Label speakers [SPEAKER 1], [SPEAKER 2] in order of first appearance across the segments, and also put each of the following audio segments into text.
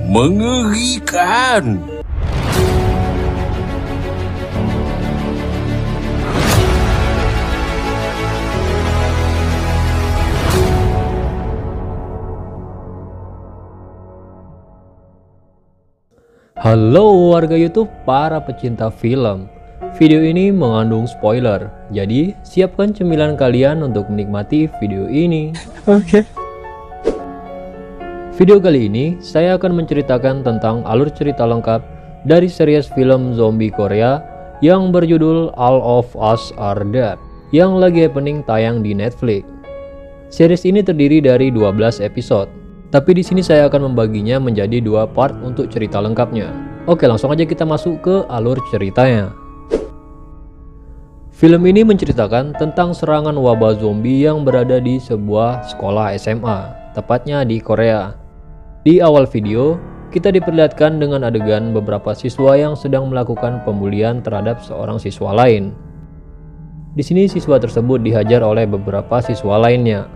[SPEAKER 1] Mengerikan.
[SPEAKER 2] Halo warga YouTube, para pecinta film. Video ini mengandung spoiler, jadi siapkan cemilan kalian untuk menikmati video ini.
[SPEAKER 3] Oke.
[SPEAKER 2] Video kali ini saya akan menceritakan tentang alur cerita lengkap dari series film zombie Korea yang berjudul All of Us Are Dead yang lagi happening tayang di Netflix. Series ini terdiri dari 12 episode. Tapi di sini saya akan membaginya menjadi 2 part untuk cerita lengkapnya. Oke, langsung aja kita masuk ke alur ceritanya. Film ini menceritakan tentang serangan wabah zombie yang berada di sebuah sekolah SMA, tepatnya di Korea. Di awal video, kita diperlihatkan dengan adegan beberapa siswa yang sedang melakukan pembulian terhadap seorang siswa lain. Di sini siswa tersebut dihajar oleh beberapa siswa lainnya.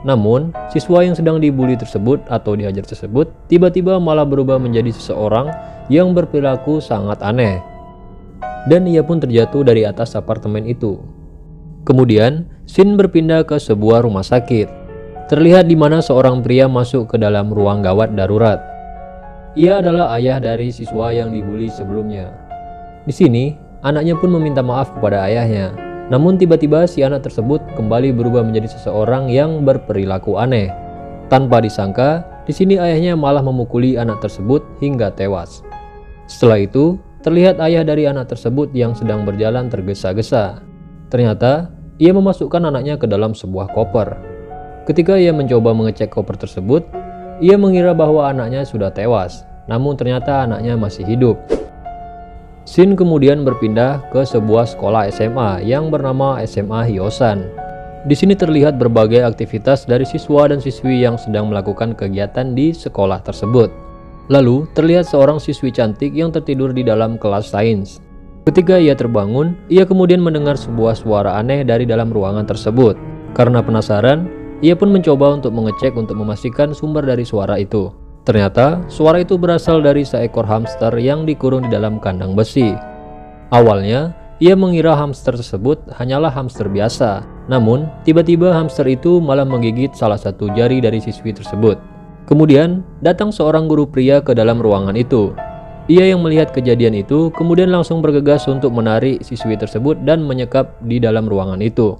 [SPEAKER 2] Namun, siswa yang sedang dibully tersebut atau dihajar tersebut tiba-tiba malah berubah menjadi seseorang yang berperilaku sangat aneh. Dan ia pun terjatuh dari atas apartemen itu. Kemudian, scene berpindah ke sebuah rumah sakit. Terlihat di mana seorang pria masuk ke dalam ruang gawat darurat. Ia adalah ayah dari siswa yang dibully sebelumnya. Di sini, anaknya pun meminta maaf kepada ayahnya. Namun tiba-tiba si anak tersebut kembali berubah menjadi seseorang yang berperilaku aneh. Tanpa disangka, di sini ayahnya malah memukuli anak tersebut hingga tewas. Setelah itu, terlihat ayah dari anak tersebut yang sedang berjalan tergesa-gesa. Ternyata, ia memasukkan anaknya ke dalam sebuah koper. Ketika ia mencoba mengecek koper tersebut, ia mengira bahwa anaknya sudah tewas. Namun ternyata anaknya masih hidup. Scene kemudian berpindah ke sebuah sekolah SMA yang bernama SMA Hyosan. Di sini terlihat berbagai aktivitas dari siswa dan siswi yang sedang melakukan kegiatan di sekolah tersebut. Lalu terlihat seorang siswi cantik yang tertidur di dalam kelas sains. Ketika ia terbangun, ia kemudian mendengar sebuah suara aneh dari dalam ruangan tersebut. Karena penasaran, ia pun mencoba untuk mengecek untuk memastikan sumber dari suara itu. Ternyata, suara itu berasal dari seekor hamster yang dikurung di dalam kandang besi. Awalnya, ia mengira hamster tersebut hanyalah hamster biasa. Namun, tiba-tiba hamster itu malah menggigit salah satu jari dari siswi tersebut. Kemudian, datang seorang guru pria ke dalam ruangan itu. Ia yang melihat kejadian itu, kemudian langsung bergegas untuk menarik siswi tersebut dan menyekap di dalam ruangan itu.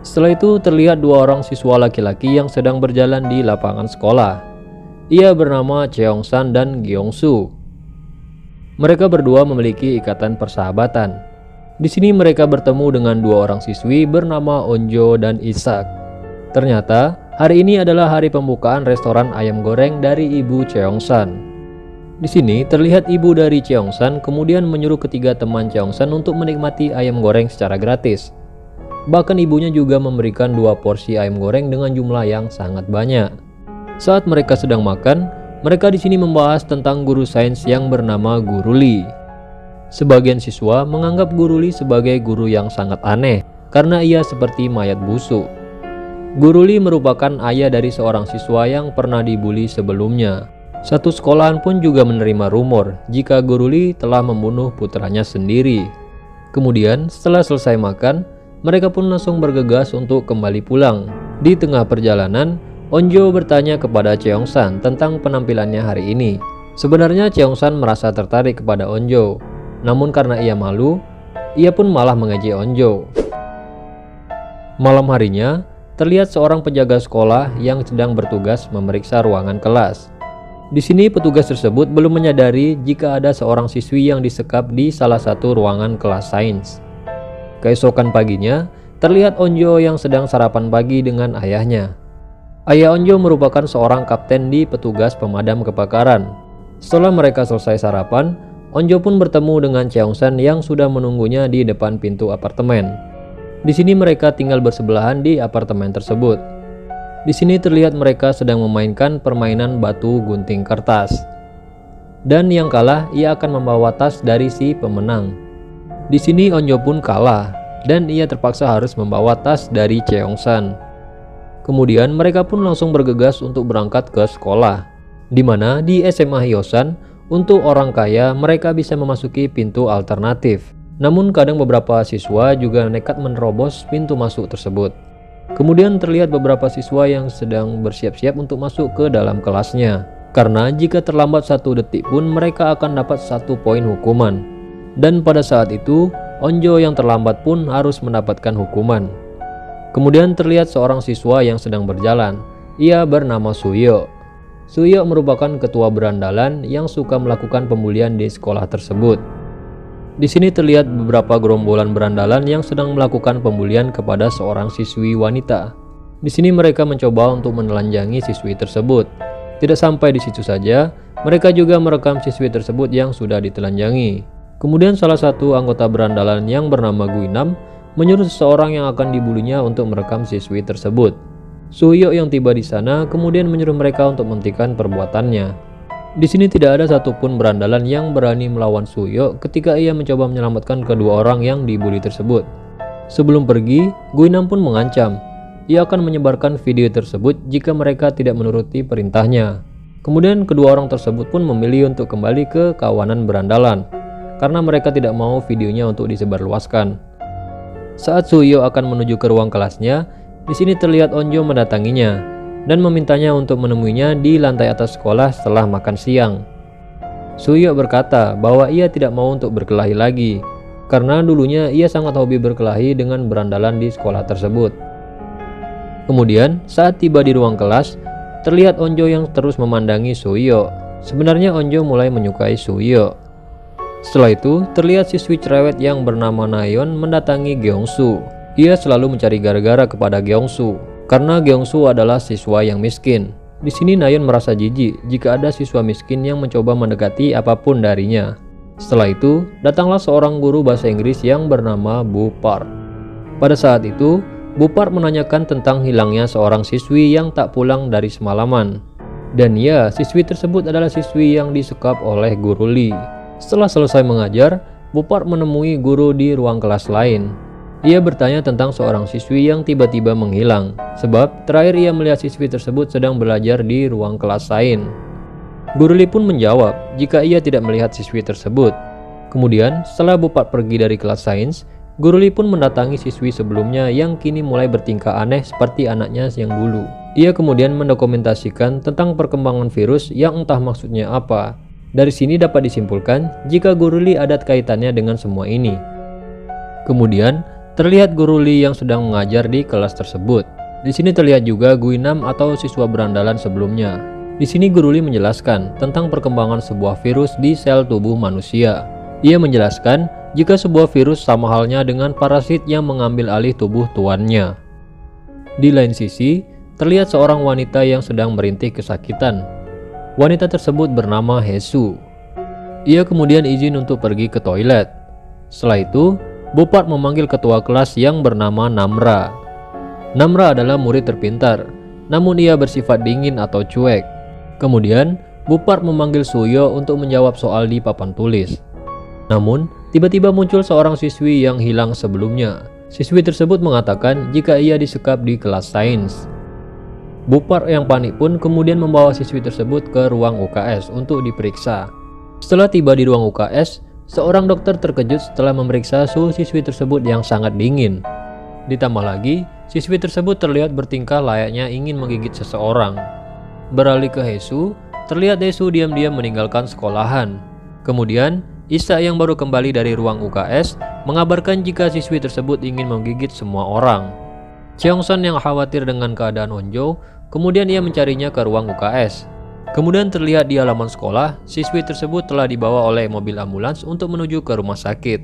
[SPEAKER 2] Setelah itu, terlihat 2 orang siswa laki-laki yang sedang berjalan di lapangan sekolah. Ia bernama Cheong-san dan Gyeong-su. Mereka berdua memiliki ikatan persahabatan. Di sini mereka bertemu dengan 2 orang siswi bernama Onjo dan Isak. Ternyata hari ini adalah hari pembukaan restoran ayam goreng dari ibu Cheong-san. Di sini terlihat ibu dari Cheong-san kemudian menyuruh ketiga teman Cheong-san untuk menikmati ayam goreng secara gratis. Bahkan ibunya juga memberikan 2 porsi ayam goreng dengan jumlah yang sangat banyak. Saat mereka sedang makan, mereka di sini membahas tentang guru sains yang bernama Guru Lee. Sebagian siswa menganggap Guru Lee sebagai guru yang sangat aneh karena ia seperti mayat busuk. Guru Lee merupakan ayah dari seorang siswa yang pernah dibully sebelumnya. Satu sekolahan pun juga menerima rumor jika Guru Lee telah membunuh putranya sendiri. Kemudian setelah selesai makan, mereka pun langsung bergegas untuk kembali pulang. Di tengah perjalanan, Onjo bertanya kepada Cheong-san tentang penampilannya hari ini. Sebenarnya Cheong-san merasa tertarik kepada Onjo, namun karena ia malu, ia pun malah mengejek Onjo. Malam harinya, terlihat seorang penjaga sekolah yang sedang bertugas memeriksa ruangan kelas. Di sini petugas tersebut belum menyadari jika ada seorang siswi yang disekap di salah satu ruangan kelas sains. Keesokan paginya, terlihat Onjo yang sedang sarapan pagi dengan ayahnya. Ayah Onjo merupakan seorang kapten di petugas pemadam kebakaran. Setelah mereka selesai sarapan, Onjo pun bertemu dengan Cheong-san yang sudah menunggunya di depan pintu apartemen. Di sini mereka tinggal bersebelahan di apartemen tersebut. Di sini terlihat mereka sedang memainkan permainan batu gunting kertas. Dan yang kalah, ia akan membawa tas dari si pemenang. Di sini Onjo pun kalah, dan ia terpaksa harus membawa tas dari Cheong-san. Kemudian mereka pun langsung bergegas untuk berangkat ke sekolah. di mana di SMA Hyosan, untuk orang kaya mereka bisa memasuki pintu alternatif. Namun kadang beberapa siswa juga nekat menerobos pintu masuk tersebut. Kemudian terlihat beberapa siswa yang sedang bersiap-siap untuk masuk ke dalam kelasnya. Karena jika terlambat 1 detik pun mereka akan dapat 1 poin hukuman. Dan pada saat itu, Onjo yang terlambat pun harus mendapatkan hukuman. Kemudian terlihat seorang siswa yang sedang berjalan. Ia bernama Suyo. Suyo merupakan ketua berandalan yang suka melakukan pembulian di sekolah tersebut. Di sini terlihat beberapa gerombolan berandalan yang sedang melakukan pembulian kepada seorang siswi wanita. Di sini mereka mencoba untuk menelanjangi siswi tersebut. Tidak sampai di situ saja, mereka juga merekam siswi tersebut yang sudah ditelanjangi. Kemudian salah satu anggota berandalan yang bernama Guinam menyuruh seseorang yang akan dibulinya untuk merekam siswi tersebut. Suyo yang tiba di sana kemudian menyuruh mereka untuk menghentikan perbuatannya. Di sini tidak ada satupun berandalan yang berani melawan Suyo ketika ia mencoba menyelamatkan kedua orang yang dibuli tersebut. Sebelum pergi, Guinam pun mengancam. Ia akan menyebarkan video tersebut jika mereka tidak menuruti perintahnya. Kemudian kedua orang tersebut pun memilih untuk kembali ke kawanan berandalan karena mereka tidak mau videonya untuk disebarluaskan. Saat Suyo akan menuju ke ruang kelasnya, di sini terlihat Onjo mendatanginya dan memintanya untuk menemuinya di lantai atas sekolah setelah makan siang. Suyo berkata bahwa ia tidak mau untuk berkelahi lagi, karena dulunya ia sangat hobi berkelahi dengan berandalan di sekolah tersebut. Kemudian saat tiba di ruang kelas, terlihat Onjo yang terus memandangi Suyo. Sebenarnya Onjo mulai menyukai Suyo. Setelah itu, terlihat siswi cerewet yang bernama Nayeon mendatangi Gyeongsu. Ia selalu mencari gara-gara kepada Gyeongsu, karena Gyeongsu adalah siswa yang miskin. Di sini Nayeon merasa jijik jika ada siswa miskin yang mencoba mendekati apapun darinya. Setelah itu, datanglah seorang guru bahasa Inggris yang bernama Bu Park. Pada saat itu, Bu Park menanyakan tentang hilangnya seorang siswi yang tak pulang dari semalaman. Dan ya, siswi tersebut adalah siswi yang disekap oleh guru Lee. Setelah selesai mengajar, Bu Park menemui guru di ruang kelas lain. Ia bertanya tentang seorang siswi yang tiba-tiba menghilang, sebab terakhir ia melihat siswi tersebut sedang belajar di ruang kelas lain. Guru Lee pun menjawab jika ia tidak melihat siswi tersebut. Kemudian, setelah Bu Park pergi dari kelas sains, Guru Lee pun mendatangi siswi sebelumnya yang kini mulai bertingkah aneh seperti anaknya yang dulu. Ia kemudian mendokumentasikan tentang perkembangan virus yang entah maksudnya apa. Dari sini dapat disimpulkan jika Guru Lee ada kaitannya dengan semua ini. Kemudian, terlihat Guru Lee yang sedang mengajar di kelas tersebut. Di sini terlihat juga Guinam atau siswa berandalan sebelumnya. Di sini Guru Lee menjelaskan tentang perkembangan sebuah virus di sel tubuh manusia. Ia menjelaskan jika sebuah virus sama halnya dengan parasit yang mengambil alih tubuh tuannya. Di lain sisi, terlihat seorang wanita yang sedang merintih kesakitan. Wanita tersebut bernama Hesu. Ia kemudian izin untuk pergi ke toilet. Setelah itu, Bu Park memanggil ketua kelas yang bernama Namra. Namra adalah murid terpintar, namun ia bersifat dingin atau cuek. Kemudian, Bu Park memanggil Suyo untuk menjawab soal di papan tulis. Namun, tiba-tiba muncul seorang siswi yang hilang sebelumnya. Siswi tersebut mengatakan jika ia disekap di kelas sains. Bu Park yang panik pun kemudian membawa siswi tersebut ke ruang UKS untuk diperiksa. Setelah tiba di ruang UKS, seorang dokter terkejut setelah memeriksa suhu siswi tersebut yang sangat dingin. Ditambah lagi, siswi tersebut terlihat bertingkah layaknya ingin menggigit seseorang. Beralih ke Hesu, terlihat Hesu diam-diam meninggalkan sekolahan. Kemudian, Isa yang baru kembali dari ruang UKS mengabarkan jika siswi tersebut ingin menggigit semua orang. Cheongsan yang khawatir dengan keadaan Onjo, kemudian ia mencarinya ke ruang UKS. Kemudian terlihat di halaman sekolah, siswi tersebut telah dibawa oleh mobil ambulans untuk menuju ke rumah sakit.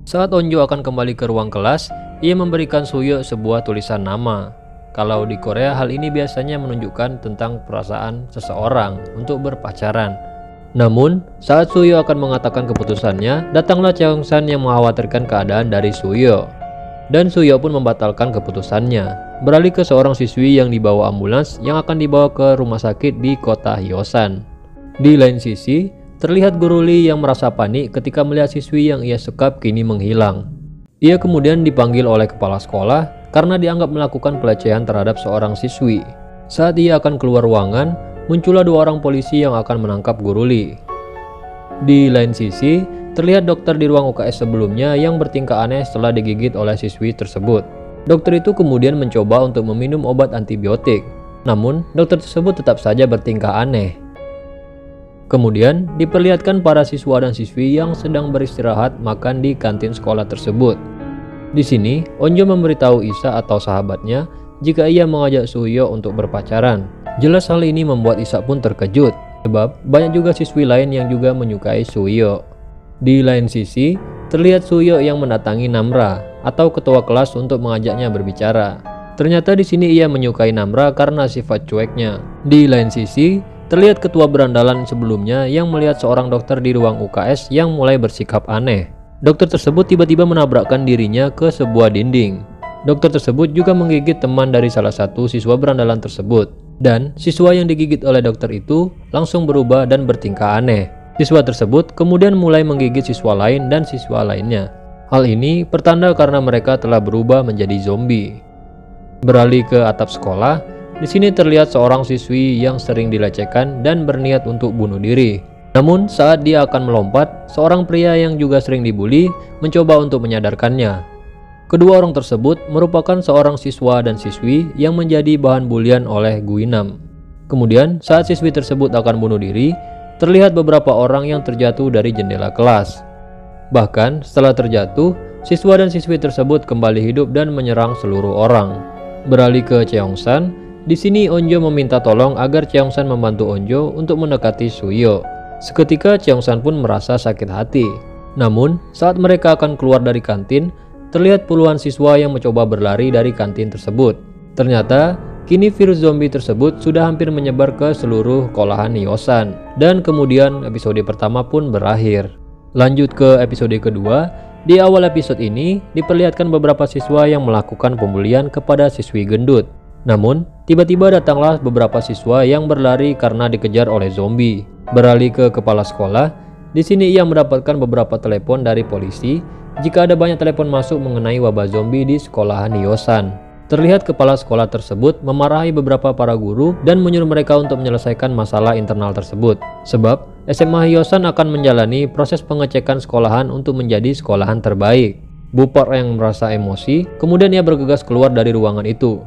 [SPEAKER 2] Saat Onjo akan kembali ke ruang kelas, ia memberikan Suyo sebuah tulisan nama. Kalau di Korea, hal ini biasanya menunjukkan tentang perasaan seseorang untuk berpacaran. Namun, saat Suyo akan mengatakan keputusannya, datanglah Cheongsan yang mengkhawatirkan keadaan dari Suyo. Dan Suyo pun membatalkan keputusannya, beralih ke seorang siswi yang dibawa ambulans yang akan dibawa ke rumah sakit di kota Hyosan. Di lain sisi, terlihat Guru Lee yang merasa panik ketika melihat siswi yang ia sekap kini menghilang. Ia kemudian dipanggil oleh kepala sekolah karena dianggap melakukan pelecehan terhadap seorang siswi. Saat ia akan keluar ruangan, muncullah 2 orang polisi yang akan menangkap Guru Lee. Di lain sisi, terlihat dokter di ruang UKS sebelumnya yang bertingkah aneh setelah digigit oleh siswi tersebut. Dokter itu kemudian mencoba untuk meminum obat antibiotik, namun dokter tersebut tetap saja bertingkah aneh. Kemudian diperlihatkan para siswa dan siswi yang sedang beristirahat makan di kantin sekolah tersebut. Di sini, Onjo memberitahu Isa atau sahabatnya jika ia mengajak Suyo untuk berpacaran. Jelas hal ini membuat Isa pun terkejut, sebab banyak juga siswi lain yang juga menyukai Suyo. Di lain sisi, terlihat Suyo yang mendatangi Namra atau ketua kelas untuk mengajaknya berbicara. Ternyata di sini ia menyukai Namra karena sifat cueknya. Di lain sisi, terlihat ketua berandalan sebelumnya yang melihat seorang dokter di ruang UKS yang mulai bersikap aneh. Dokter tersebut tiba-tiba menabrakkan dirinya ke sebuah dinding. Dokter tersebut juga menggigit teman dari salah satu siswa berandalan tersebut. Dan siswa yang digigit oleh dokter itu langsung berubah dan bertingkah aneh. Siswa tersebut kemudian mulai menggigit siswa lain dan siswa lainnya. Hal ini pertanda karena mereka telah berubah menjadi zombie. Beralih ke atap sekolah, di sini terlihat seorang siswi yang sering dilecehkan dan berniat untuk bunuh diri. Namun saat dia akan melompat, seorang pria yang juga sering dibully mencoba untuk menyadarkannya. Kedua orang tersebut merupakan seorang siswa dan siswi yang menjadi bahan bulian oleh Guinam. Kemudian saat siswi tersebut akan bunuh diri, terlihat beberapa orang yang terjatuh dari jendela kelas. Bahkan setelah terjatuh, siswa dan siswi tersebut kembali hidup dan menyerang seluruh orang. Beralih ke Cheongsan, di sini Onjo meminta tolong agar Cheongsan membantu Onjo untuk mendekati Suyo. Seketika Cheongsan pun merasa sakit hati. Namun saat mereka akan keluar dari kantin, terlihat puluhan siswa yang mencoba berlari dari kantin tersebut. Ternyata kini virus zombie tersebut sudah hampir menyebar ke seluruh sekolahan Hyosan. Dan kemudian episode pertama pun berakhir. Lanjut ke episode kedua. Di awal episode ini diperlihatkan beberapa siswa yang melakukan pembulian kepada siswi gendut. Namun tiba-tiba datanglah beberapa siswa yang berlari karena dikejar oleh zombie. Beralih ke kepala sekolah, di sini ia mendapatkan beberapa telepon dari polisi jika ada banyak telepon masuk mengenai wabah zombie di sekolahan Hyosan. Terlihat kepala sekolah tersebut memarahi beberapa para guru dan menyuruh mereka untuk menyelesaikan masalah internal tersebut. Sebab SMA Hyosan akan menjalani proses pengecekan sekolahan untuk menjadi sekolahan terbaik. Bupar yang merasa emosi, kemudian ia bergegas keluar dari ruangan itu.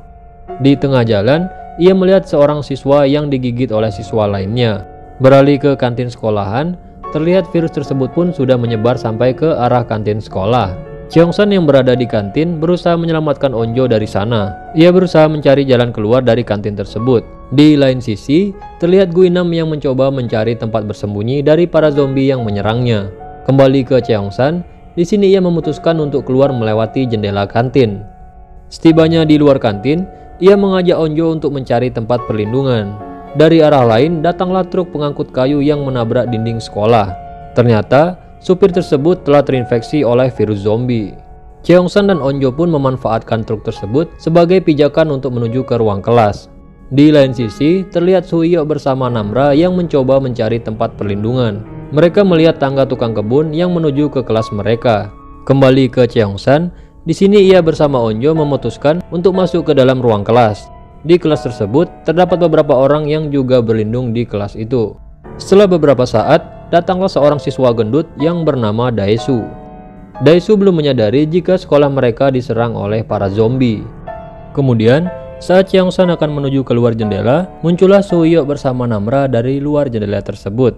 [SPEAKER 2] Di tengah jalan, ia melihat seorang siswa yang digigit oleh siswa lainnya. Beralih ke kantin sekolahan, terlihat virus tersebut pun sudah menyebar sampai ke arah kantin sekolah. Cheongsan yang berada di kantin berusaha menyelamatkan Onjo dari sana. Ia berusaha mencari jalan keluar dari kantin tersebut. Di lain sisi, terlihat Guinam yang mencoba mencari tempat bersembunyi dari para zombie yang menyerangnya. Kembali ke Cheongsan, di sini ia memutuskan untuk keluar melewati jendela kantin. Setibanya di luar kantin, ia mengajak Onjo untuk mencari tempat perlindungan. Dari arah lain datanglah truk pengangkut kayu yang menabrak dinding sekolah. Ternyata supir tersebut telah terinfeksi oleh virus zombie. Cheongsan dan Onjo pun memanfaatkan truk tersebut sebagai pijakan untuk menuju ke ruang kelas. Di lain sisi, terlihat Suyo bersama Namra yang mencoba mencari tempat perlindungan. Mereka melihat tangga tukang kebun yang menuju ke kelas mereka. Kembali ke Cheongsan, di sini ia bersama Onjo memutuskan untuk masuk ke dalam ruang kelas. Di kelas tersebut, terdapat beberapa orang yang juga berlindung di kelas itu. Setelah beberapa saat, datanglah seorang siswa gendut yang bernama Daesu. Daesu belum menyadari jika sekolah mereka diserang oleh para zombie. Kemudian, saat Cheongsan akan menuju keluar jendela, muncullah Suyo bersama Namra dari luar jendela tersebut.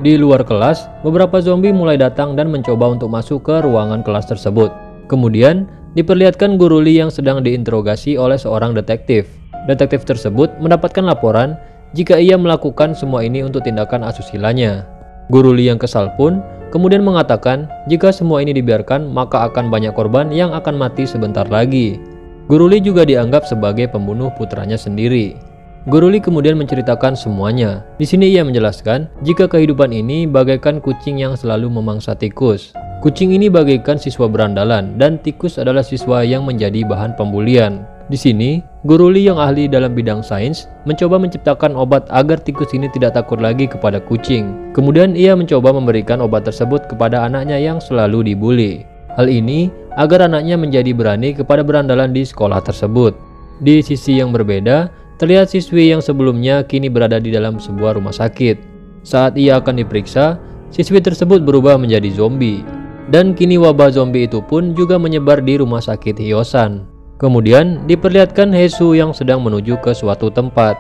[SPEAKER 2] Di luar kelas, beberapa zombie mulai datang dan mencoba untuk masuk ke ruangan kelas tersebut. Kemudian, diperlihatkan Guru Lee yang sedang diinterogasi oleh seorang detektif. Detektif tersebut mendapatkan laporan jika ia melakukan semua ini untuk tindakan asusilanya. Guru Lee yang kesal pun kemudian mengatakan jika semua ini dibiarkan maka akan banyak korban yang akan mati sebentar lagi. Guru Lee juga dianggap sebagai pembunuh putranya sendiri. Guru Lee kemudian menceritakan semuanya. Di sini ia menjelaskan jika kehidupan ini bagaikan kucing yang selalu memangsa tikus. Kucing ini bagaikan siswa berandalan dan tikus adalah siswa yang menjadi bahan pembulian. Di sini, Guru Lee yang ahli dalam bidang sains mencoba menciptakan obat agar tikus ini tidak takut lagi kepada kucing. Kemudian ia mencoba memberikan obat tersebut kepada anaknya yang selalu dibully. Hal ini agar anaknya menjadi berani kepada berandalan di sekolah tersebut. Di sisi yang berbeda, terlihat siswi yang sebelumnya kini berada di dalam sebuah rumah sakit. Saat ia akan diperiksa, siswi tersebut berubah menjadi zombie. Dan kini wabah zombie itu pun juga menyebar di rumah sakit Hyosan. Kemudian diperlihatkan Haesu yang sedang menuju ke suatu tempat.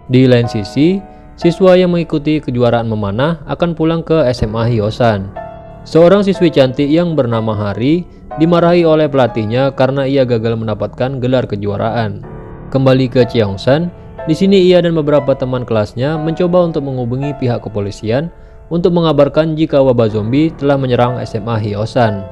[SPEAKER 2] Di lain sisi, siswa yang mengikuti kejuaraan memanah akan pulang ke SMA Hyosan. Seorang siswi cantik yang bernama Hari dimarahi oleh pelatihnya karena ia gagal mendapatkan gelar kejuaraan. Kembali ke Cheongsan, di sini ia dan beberapa teman kelasnya mencoba untuk menghubungi pihak kepolisian untuk mengabarkan jika wabah zombie telah menyerang SMA Hyosan.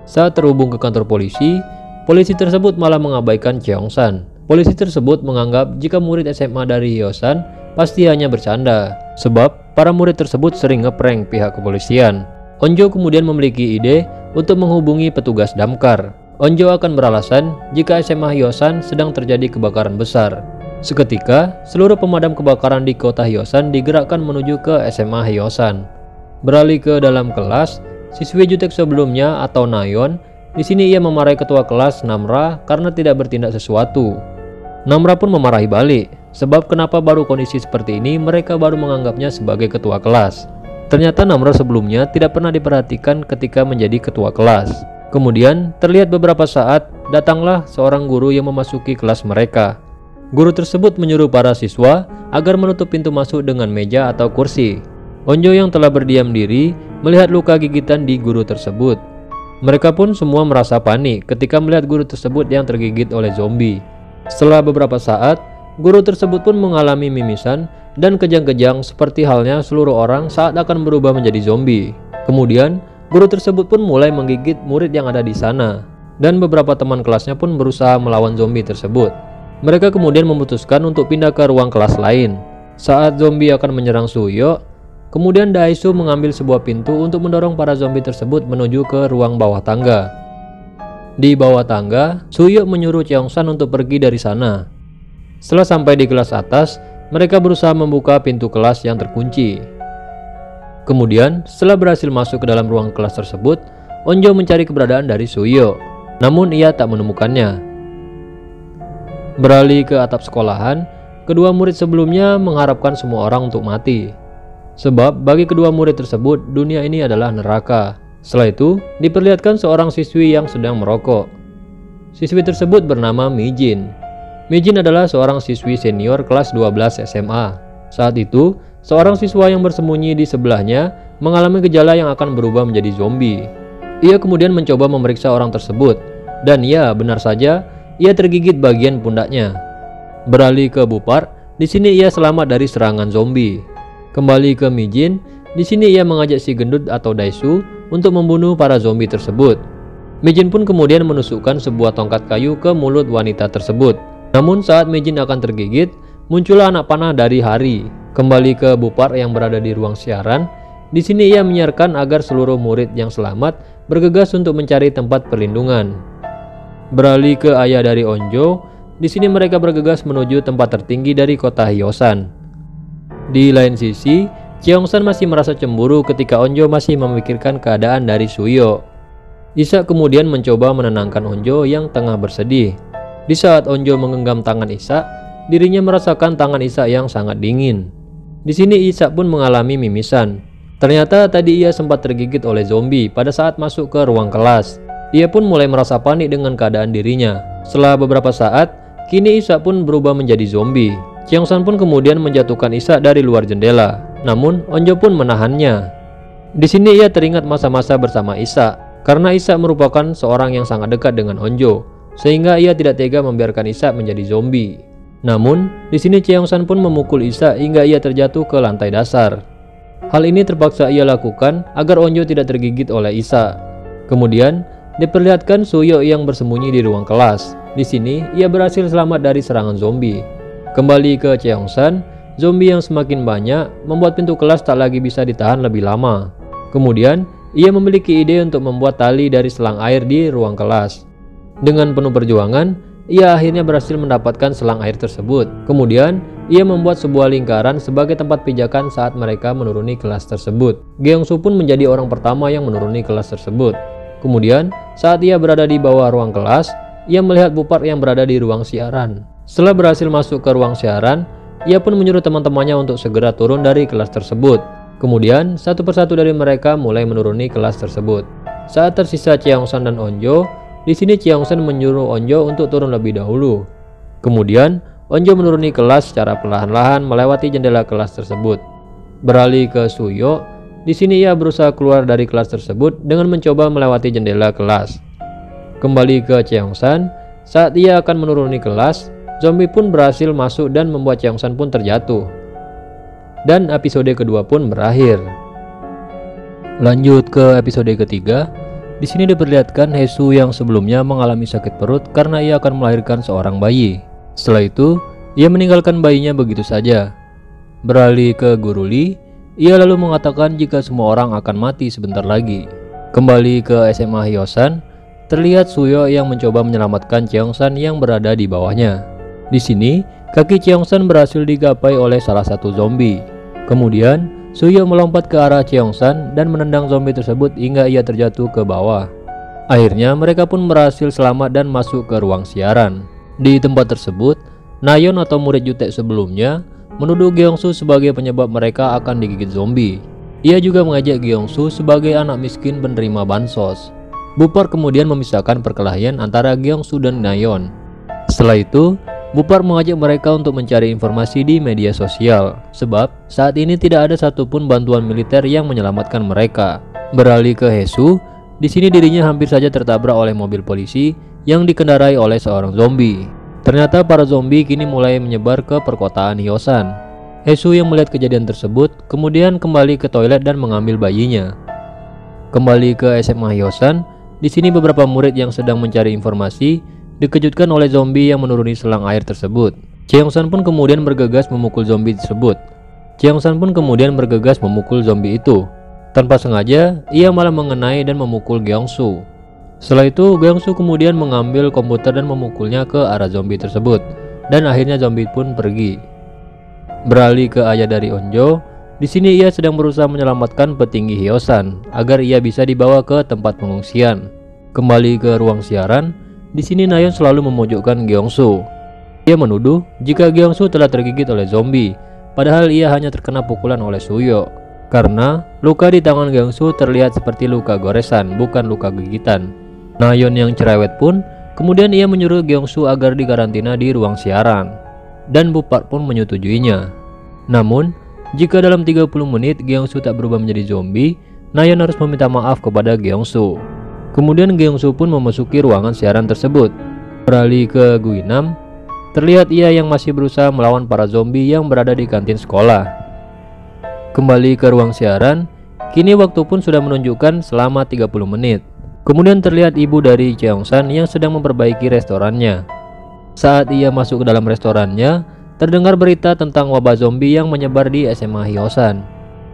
[SPEAKER 2] Saat terhubung ke kantor polisi, polisi tersebut malah mengabaikan Cheongsan. Polisi tersebut menganggap jika murid SMA dari Hyosan pasti hanya bercanda, sebab para murid tersebut sering ngeprank pihak kepolisian. Onjo kemudian memiliki ide untuk menghubungi petugas damkar. Onjo akan beralasan jika SMA Hyosan sedang terjadi kebakaran besar. Seketika, seluruh pemadam kebakaran di kota Hyosan digerakkan menuju ke SMA Hyosan. Beralih ke dalam kelas, siswi jutek sebelumnya atau Nayeon, di sini ia memarahi ketua kelas Namra karena tidak bertindak sesuatu. Namra pun memarahi balik, sebab kenapa baru kondisi seperti ini mereka baru menganggapnya sebagai ketua kelas. Ternyata Namra sebelumnya tidak pernah diperhatikan ketika menjadi ketua kelas. Kemudian terlihat beberapa saat datanglah seorang guru yang memasuki kelas mereka. Guru tersebut menyuruh para siswa agar menutup pintu masuk dengan meja atau kursi. Onjo yang telah berdiam diri melihat luka gigitan di guru tersebut. Mereka pun semua merasa panik ketika melihat guru tersebut yang tergigit oleh zombie. Setelah beberapa saat, guru tersebut pun mengalami mimisan dan kejang-kejang seperti halnya seluruh orang saat akan berubah menjadi zombie. Kemudian, guru tersebut pun mulai menggigit murid yang ada di sana, dan beberapa teman kelasnya pun berusaha melawan zombie tersebut. Mereka kemudian memutuskan untuk pindah ke ruang kelas lain. Saat zombie akan menyerang Suyo, kemudian Daesu mengambil sebuah pintu untuk mendorong para zombie tersebut menuju ke ruang bawah tangga. Di bawah tangga, Suyo menyuruh Cheongsan untuk pergi dari sana. Setelah sampai di kelas atas, mereka berusaha membuka pintu kelas yang terkunci. Kemudian, setelah berhasil masuk ke dalam ruang kelas tersebut, Onjo mencari keberadaan dari Suyo. Namun ia tak menemukannya. Beralih ke atap sekolahan, kedua murid sebelumnya mengharapkan semua orang untuk mati. Sebab bagi kedua murid tersebut, dunia ini adalah neraka. Setelah itu, diperlihatkan seorang siswi yang sedang merokok. Siswi tersebut bernama Mijin. Mijin adalah seorang siswi senior kelas 12 SMA. Saat itu, seorang siswa yang bersembunyi di sebelahnya mengalami gejala yang akan berubah menjadi zombie. Ia kemudian mencoba memeriksa orang tersebut, dan ya, benar saja, ia tergigit bagian pundaknya. Beralih ke Bupar, di sini ia selamat dari serangan zombie. Kembali ke Mijin, di sini ia mengajak si gendut atau Daesu untuk membunuh para zombie tersebut. Mijin pun kemudian menusukkan sebuah tongkat kayu ke mulut wanita tersebut. Namun saat Mijin akan tergigit, muncullah anak panah dari Hari. Kembali ke Bupar yang berada di ruang siaran, di sini ia menyiarkan agar seluruh murid yang selamat bergegas untuk mencari tempat perlindungan. Beralih ke ayah dari Onjo, di sini mereka bergegas menuju tempat tertinggi dari kota Hyosan. Di lain sisi, Cheongsan masih merasa cemburu ketika Onjo masih memikirkan keadaan dari Suyo. Isa kemudian mencoba menenangkan Onjo yang tengah bersedih. Di saat Onjo menggenggam tangan Isa, dirinya merasakan tangan Isa yang sangat dingin. Di sini Isa pun mengalami mimisan. Ternyata tadi ia sempat tergigit oleh zombie pada saat masuk ke ruang kelas. Ia pun mulai merasa panik dengan keadaan dirinya. Setelah beberapa saat, kini Isa pun berubah menjadi zombie. Cheongsan pun kemudian menjatuhkan Isa dari luar jendela. Namun Onjo pun menahannya. Di sini ia teringat masa-masa bersama Isa, karena Isa merupakan seorang yang sangat dekat dengan Onjo, sehingga ia tidak tega membiarkan Isa menjadi zombie. Namun di sini Cheongsan pun memukul Isa hingga ia terjatuh ke lantai dasar. Hal ini terpaksa ia lakukan agar Onjo tidak tergigit oleh Isa. Kemudian diperlihatkan Suyo yang bersembunyi di ruang kelas. Di sini ia berhasil selamat dari serangan zombie. Kembali ke Cheongsan, zombie yang semakin banyak membuat pintu kelas tak lagi bisa ditahan lebih lama. Kemudian, ia memiliki ide untuk membuat tali dari selang air di ruang kelas. Dengan penuh perjuangan, ia akhirnya berhasil mendapatkan selang air tersebut. Kemudian, ia membuat sebuah lingkaran sebagai tempat pijakan saat mereka menuruni kelas tersebut. Gyeongsu pun menjadi orang pertama yang menuruni kelas tersebut. Kemudian, saat ia berada di bawah ruang kelas, ia melihat Bupar yang berada di ruang siaran. Setelah berhasil masuk ke ruang siaran, ia pun menyuruh teman-temannya untuk segera turun dari kelas tersebut. Kemudian, satu persatu dari mereka mulai menuruni kelas tersebut. Saat tersisa Cheongsan dan Onjo, di sini Cheongsan menyuruh Onjo untuk turun lebih dahulu. Kemudian, Onjo menuruni kelas secara perlahan-lahan melewati jendela kelas tersebut. Beralih ke Suyo, di sini ia berusaha keluar dari kelas tersebut dengan mencoba melewati jendela kelas. Kembali ke Cheongsan, saat ia akan menuruni kelas, zombie pun berhasil masuk dan membuat Cheongsan pun terjatuh. Dan episode kedua pun berakhir. Lanjut ke episode ketiga. Di sini diperlihatkan Hae-soo yang sebelumnya mengalami sakit perut karena ia akan melahirkan seorang bayi. Setelah itu, ia meninggalkan bayinya begitu saja. Beralih ke Guru Lee, ia lalu mengatakan jika semua orang akan mati sebentar lagi. Kembali ke SMA Hyosan, terlihat Suyo yang mencoba menyelamatkan Cheongsan yang berada di bawahnya. Di sini, kaki Cheongsan berhasil digapai oleh salah satu zombie. Kemudian, Suyo melompat ke arah Cheongsan dan menendang zombie tersebut hingga ia terjatuh ke bawah. Akhirnya mereka pun berhasil selamat dan masuk ke ruang siaran. Di tempat tersebut, Nayeon atau murid jutek sebelumnya menuduh Gyeongsu sebagai penyebab mereka akan digigit zombie. Ia juga mengajak Gyeongsu sebagai anak miskin penerima bansos. Bupar kemudian memisahkan perkelahian antara Gyeongsu dan Nayeon. Setelah itu, Bupar mengajak mereka untuk mencari informasi di media sosial, sebab saat ini tidak ada satupun bantuan militer yang menyelamatkan mereka. Beralih ke Hae-soo, di sini dirinya hampir saja tertabrak oleh mobil polisi yang dikendarai oleh seorang zombie. Ternyata para zombie kini mulai menyebar ke perkotaan Hyosan. Hae-soo yang melihat kejadian tersebut kemudian kembali ke toilet dan mengambil bayinya. Kembali ke SMA Hyosan, di sini beberapa murid yang sedang mencari informasi dikejutkan oleh zombie yang menuruni selang air tersebut. Cheongsan pun kemudian bergegas memukul zombie tersebut. Cheongsan pun kemudian bergegas memukul zombie itu. Tanpa sengaja, ia malah mengenai dan memukul Gyeongsu. Setelah itu, Gyeongsu kemudian mengambil komputer dan memukulnya ke arah zombie tersebut. Dan akhirnya zombie pun pergi. Beralih ke ayah dari Onjo, di sini ia sedang berusaha menyelamatkan petinggi Hyosan agar ia bisa dibawa ke tempat pengungsian. Kembali ke ruang siaran, di sini Nayeon selalu memojokkan Gyeongsu. Ia menuduh jika Gyeongsu telah tergigit oleh zombie, padahal ia hanya terkena pukulan oleh Suyo. Karena luka di tangan Gyeongsu terlihat seperti luka goresan, bukan luka gigitan. Nayeon yang cerewet pun kemudian ia menyuruh Gyeongsu agar dikarantina di ruang siaran, dan Bupar pun menyetujuinya. Namun, jika dalam 30 menit Gyeongsu tak berubah menjadi zombie, Nayeon harus meminta maaf kepada Gyeongsu. Kemudian Gyeongsu pun memasuki ruangan siaran tersebut. Beralih ke Guinam, terlihat ia yang masih berusaha melawan para zombie yang berada di kantin sekolah. Kembali ke ruang siaran, kini waktu pun sudah menunjukkan selama 30 menit. Kemudian terlihat ibu dari Cheongsan yang sedang memperbaiki restorannya. Saat ia masuk ke dalam restorannya, terdengar berita tentang wabah zombie yang menyebar di SMA Hyosan.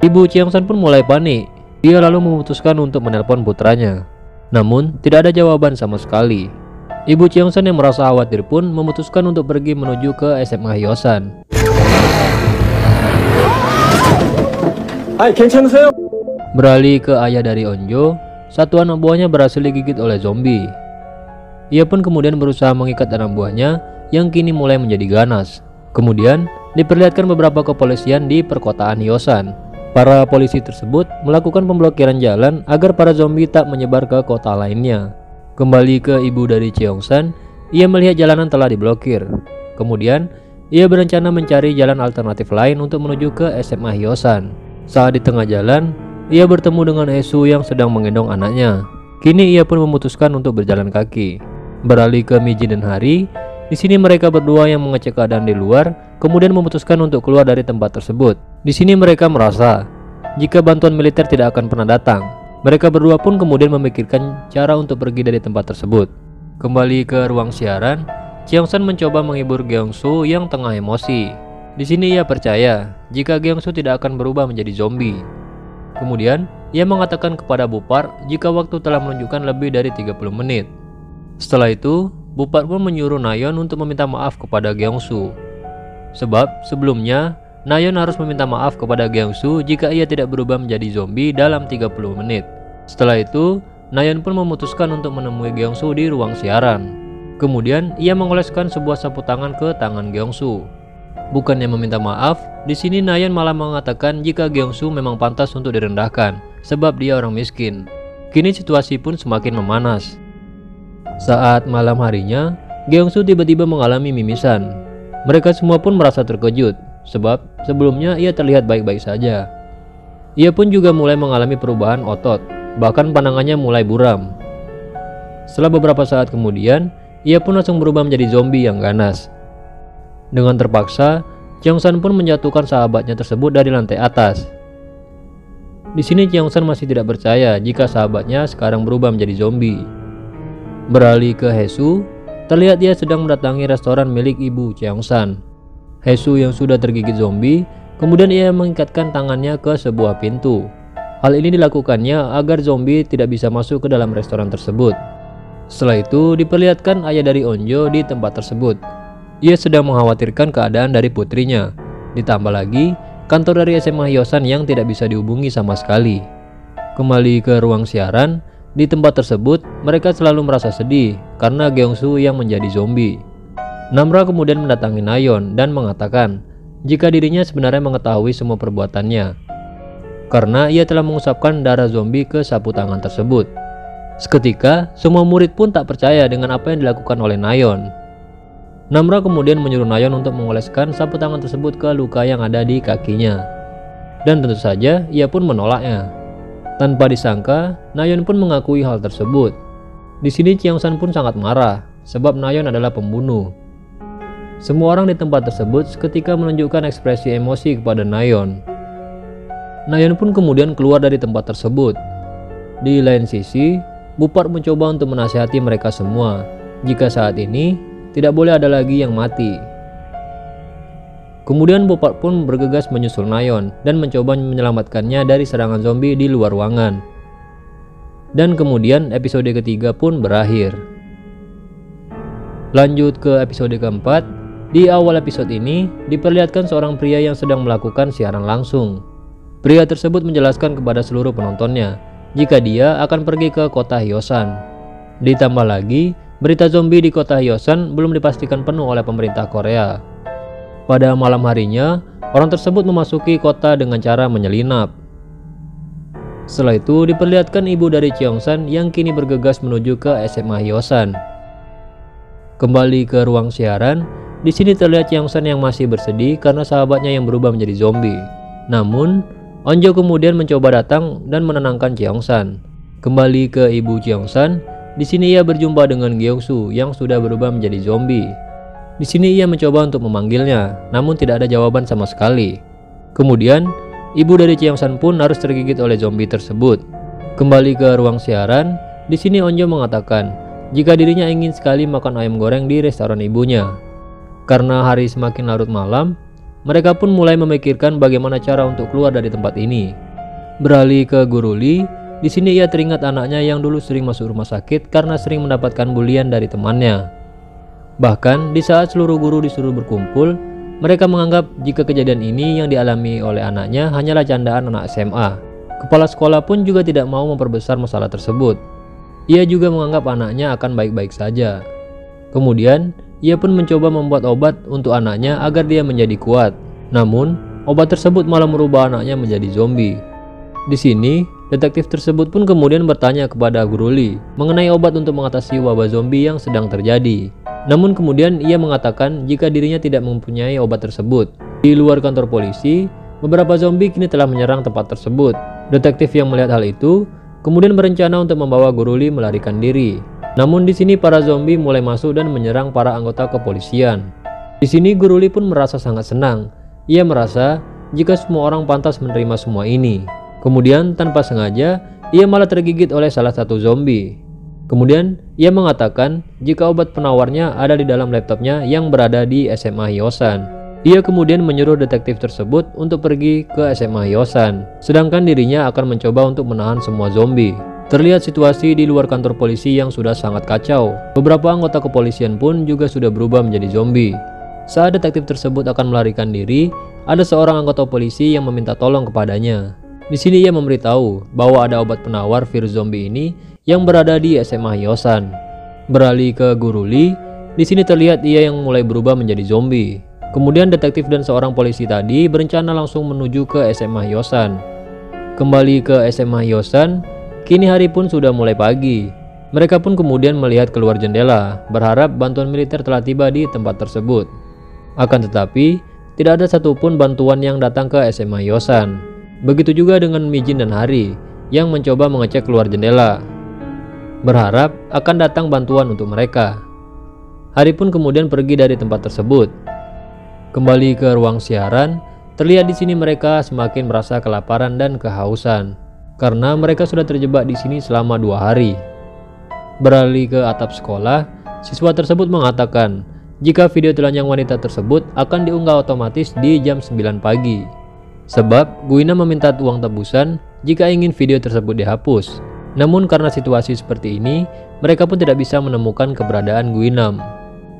[SPEAKER 2] Ibu Cheongsan pun mulai panik. Dia lalu memutuskan untuk menelpon putranya. Namun, tidak ada jawaban sama sekali. Ibu Cheongsan yang merasa khawatir pun memutuskan untuk pergi menuju ke SMA Hyosan. Beralih ke ayah dari Onjo, satu anak buahnya berhasil digigit oleh zombie. Ia pun kemudian berusaha mengikat anak buahnya yang kini mulai menjadi ganas. Kemudian, diperlihatkan beberapa kepolisian di perkotaan Hyosan. Para polisi tersebut melakukan pemblokiran jalan agar para zombie tak menyebar ke kota lainnya. Kembali ke ibu dari Cheongsan, ia melihat jalanan telah diblokir. Kemudian, ia berencana mencari jalan alternatif lain untuk menuju ke SMA Hyosan. Saat di tengah jalan, ia bertemu dengan Hae-soo yang sedang menggendong anaknya. Kini ia pun memutuskan untuk berjalan kaki. Beralih ke Mijin dan Hari, di sini mereka berdua yang mengecek keadaan di luar, kemudian memutuskan untuk keluar dari tempat tersebut. Di sini mereka merasa jika bantuan militer tidak akan pernah datang. Mereka berdua pun kemudian memikirkan cara untuk pergi dari tempat tersebut. Kembali ke ruang siaran, Cheongsan mencoba menghibur Gyeongsu yang tengah emosi. Di sini ia percaya jika Gyeongsu tidak akan berubah menjadi zombie. Kemudian, ia mengatakan kepada Bupar jika waktu telah menunjukkan lebih dari 30 menit. Setelah itu, Bupar pun menyuruh Nayeon untuk meminta maaf kepada Gyeongsu. Sebab sebelumnya Nayeon harus meminta maaf kepada Gyeongsu jika ia tidak berubah menjadi zombie dalam 30 menit. Setelah itu, Nayeon pun memutuskan untuk menemui Gyeongsu di ruang siaran. Kemudian ia mengoleskan sebuah sapu tangan ke tangan Gyeongsu. Bukannya meminta maaf, di sini Nayeon malah mengatakan jika Gyeongsu memang pantas untuk direndahkan sebab dia orang miskin. Kini situasi pun semakin memanas. Saat malam harinya, Gyeongsu tiba-tiba mengalami mimisan. Mereka semua pun merasa terkejut sebab sebelumnya ia terlihat baik-baik saja. Ia pun juga mulai mengalami perubahan otot, bahkan pandangannya mulai buram. Setelah beberapa saat kemudian, ia pun langsung berubah menjadi zombie yang ganas. Dengan terpaksa, Cheongsan pun menjatuhkan sahabatnya tersebut dari lantai atas. Di sini Cheongsan masih tidak percaya jika sahabatnya sekarang berubah menjadi zombie. Beralih ke Haesu, terlihat dia sedang mendatangi restoran milik ibu Cheongsan. Haesu yang sudah tergigit zombie, kemudian ia mengikatkan tangannya ke sebuah pintu. Hal ini dilakukannya agar zombie tidak bisa masuk ke dalam restoran tersebut. Setelah itu diperlihatkan ayah dari Onjo di tempat tersebut. Ia sedang mengkhawatirkan keadaan dari putrinya. Ditambah lagi kantor dari SMA Hyosan yang tidak bisa dihubungi sama sekali. Kembali ke ruang siaran, di tempat tersebut mereka selalu merasa sedih karena Gyeongsu yang menjadi zombie. Namra kemudian mendatangi Nayeon dan mengatakan jika dirinya sebenarnya mengetahui semua perbuatannya karena ia telah mengusapkan darah zombie ke sapu tangan tersebut. Seketika semua murid pun tak percaya dengan apa yang dilakukan oleh Nayeon. Namra kemudian menyuruh Nayeon untuk mengoleskan sapu tangan tersebut ke luka yang ada di kakinya. Dan tentu saja ia pun menolaknya. Tanpa disangka, Nayeon pun mengakui hal tersebut. Di sini Cheongsan pun sangat marah sebab Nayeon adalah pembunuh. Semua orang di tempat tersebut seketika menunjukkan ekspresi emosi kepada Nayeon. Nayeon pun kemudian keluar dari tempat tersebut. Di lain sisi, Bupart mencoba untuk menasihati mereka semua jika saat ini tidak boleh ada lagi yang mati. Kemudian Bupart pun bergegas menyusul Nayeon dan mencoba menyelamatkannya dari serangan zombie di luar ruangan. Dan kemudian episode ketiga pun berakhir. Lanjut ke episode keempat. Di awal episode ini diperlihatkan seorang pria yang sedang melakukan siaran langsung. Pria tersebut menjelaskan kepada seluruh penontonnya jika dia akan pergi ke kota Hyosan. Ditambah lagi, berita zombie di kota Hyosan belum dipastikan penuh oleh pemerintah Korea. Pada malam harinya, orang tersebut memasuki kota dengan cara menyelinap. Setelah itu diperlihatkan ibu dari Cheongsan yang kini bergegas menuju ke SMA Hyosan. Kembali ke ruang siaran, di sini terlihat Cheongsan yang masih bersedih karena sahabatnya yang berubah menjadi zombie. Namun, Onjo kemudian mencoba datang dan menenangkan Cheongsan. Kembali ke ibu Cheongsan, di sini ia berjumpa dengan Gyeongsu yang sudah berubah menjadi zombie. Di sini ia mencoba untuk memanggilnya, namun tidak ada jawaban sama sekali. Kemudian, ibu dari Cheongsan pun harus tergigit oleh zombie tersebut. Kembali ke ruang siaran, di sini Onjo mengatakan jika dirinya ingin sekali makan ayam goreng di restoran ibunya. Karena hari semakin larut malam, mereka pun mulai memikirkan bagaimana cara untuk keluar dari tempat ini. Beralih ke Guru Lee, di sini ia teringat anaknya yang dulu sering masuk rumah sakit karena sering mendapatkan bulian dari temannya. Bahkan di saat seluruh guru disuruh berkumpul, mereka menganggap jika kejadian ini yang dialami oleh anaknya hanyalah candaan anak SMA. Kepala sekolah pun juga tidak mau memperbesar masalah tersebut. Ia juga menganggap anaknya akan baik-baik saja. Kemudian, ia pun mencoba membuat obat untuk anaknya agar dia menjadi kuat. Namun, obat tersebut malah merubah anaknya menjadi zombie. Di sini, detektif tersebut pun kemudian bertanya kepada Guru Lee mengenai obat untuk mengatasi wabah zombie yang sedang terjadi. Namun kemudian ia mengatakan jika dirinya tidak mempunyai obat tersebut. Di luar kantor polisi, beberapa zombie kini telah menyerang tempat tersebut. Detektif yang melihat hal itu kemudian berencana untuk membawa Guru Lee melarikan diri. Namun di sini para zombie mulai masuk dan menyerang para anggota kepolisian. Di sini Guru Lee pun merasa sangat senang. Ia merasa jika semua orang pantas menerima semua ini. Kemudian tanpa sengaja ia malah tergigit oleh salah satu zombie. Kemudian ia mengatakan jika obat penawarnya ada di dalam laptopnya yang berada di SMA Hyosan. Ia kemudian menyuruh detektif tersebut untuk pergi ke SMA Hyosan, sedangkan dirinya akan mencoba untuk menahan semua zombie. Terlihat situasi di luar kantor polisi yang sudah sangat kacau. Beberapa anggota kepolisian pun juga sudah berubah menjadi zombie. Saat detektif tersebut akan melarikan diri, ada seorang anggota polisi yang meminta tolong kepadanya. Di sini ia memberitahu bahwa ada obat penawar virus zombie ini yang berada di SMA Hyosan. Beralih ke Guru Lee, Di sini terlihat ia yang mulai berubah menjadi zombie. Kemudian detektif dan seorang polisi tadi berencana langsung menuju ke SMA Hyosan. Kembali ke SMA Hyosan, kini hari pun sudah mulai pagi. Mereka pun kemudian melihat keluar jendela, berharap bantuan militer telah tiba di tempat tersebut. Akan tetapi, tidak ada satupun bantuan yang datang ke SMA Hyosan. Begitu juga dengan Mijin dan Hari yang mencoba mengecek keluar jendela, berharap akan datang bantuan untuk mereka. Hari pun kemudian pergi dari tempat tersebut. Kembali ke ruang siaran, terlihat di sini mereka semakin merasa kelaparan dan kehausan karena mereka sudah terjebak di sini selama 2 hari. Beralih ke atap sekolah, siswa tersebut mengatakan jika video telanjang wanita tersebut akan diunggah otomatis di jam 9 pagi. Sebab Guinam meminta uang tebusan jika ingin video tersebut dihapus. Namun karena situasi seperti ini, mereka pun tidak bisa menemukan keberadaan Guinam.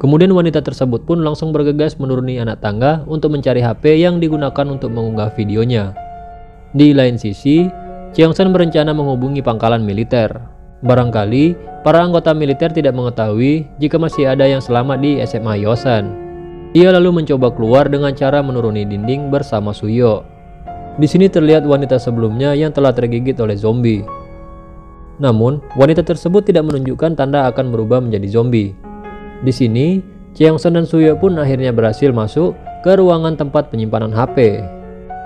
[SPEAKER 2] Kemudian wanita tersebut pun langsung bergegas menuruni anak tangga untuk mencari HP yang digunakan untuk mengunggah videonya. Di lain sisi, Cheongsan berencana menghubungi pangkalan militer. Barangkali para anggota militer tidak mengetahui jika masih ada yang selamat di SMA Hyosan. Ia lalu mencoba keluar dengan cara menuruni dinding bersama Suyo. Di sini terlihat wanita sebelumnya yang telah tergigit oleh zombie. Namun, wanita tersebut tidak menunjukkan tanda akan berubah menjadi zombie. Di sini, Cheongsan dan Suyo pun akhirnya berhasil masuk ke ruangan tempat penyimpanan HP.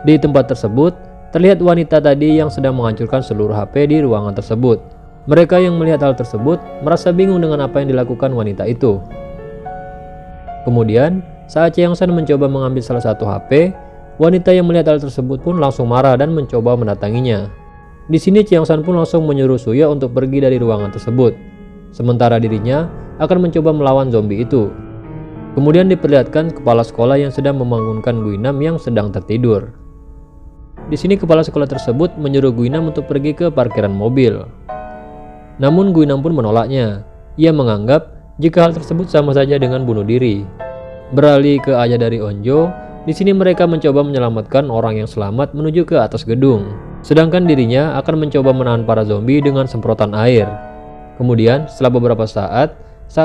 [SPEAKER 2] Di tempat tersebut, terlihat wanita tadi yang sedang menghancurkan seluruh HP di ruangan tersebut. Mereka yang melihat hal tersebut merasa bingung dengan apa yang dilakukan wanita itu. Kemudian, saat Cheongsan mencoba mengambil salah satu HP, wanita yang melihat hal tersebut pun langsung marah dan mencoba mendatanginya. Di sini Cheongsan pun langsung menyuruh Suyo untuk pergi dari ruangan tersebut. Sementara dirinya akan mencoba melawan zombie itu. Kemudian diperlihatkan kepala sekolah yang sedang membangunkan Guinam yang sedang tertidur. Di sini kepala sekolah tersebut menyuruh Guinam untuk pergi ke parkiran mobil. Namun Guinam pun menolaknya. Ia menganggap jika hal tersebut sama saja dengan bunuh diri. Beralih ke ayah dari Onjo, di sini mereka mencoba menyelamatkan orang yang selamat menuju ke atas gedung. Sedangkan dirinya akan mencoba menahan para zombie dengan semprotan air. Kemudian setelah beberapa saat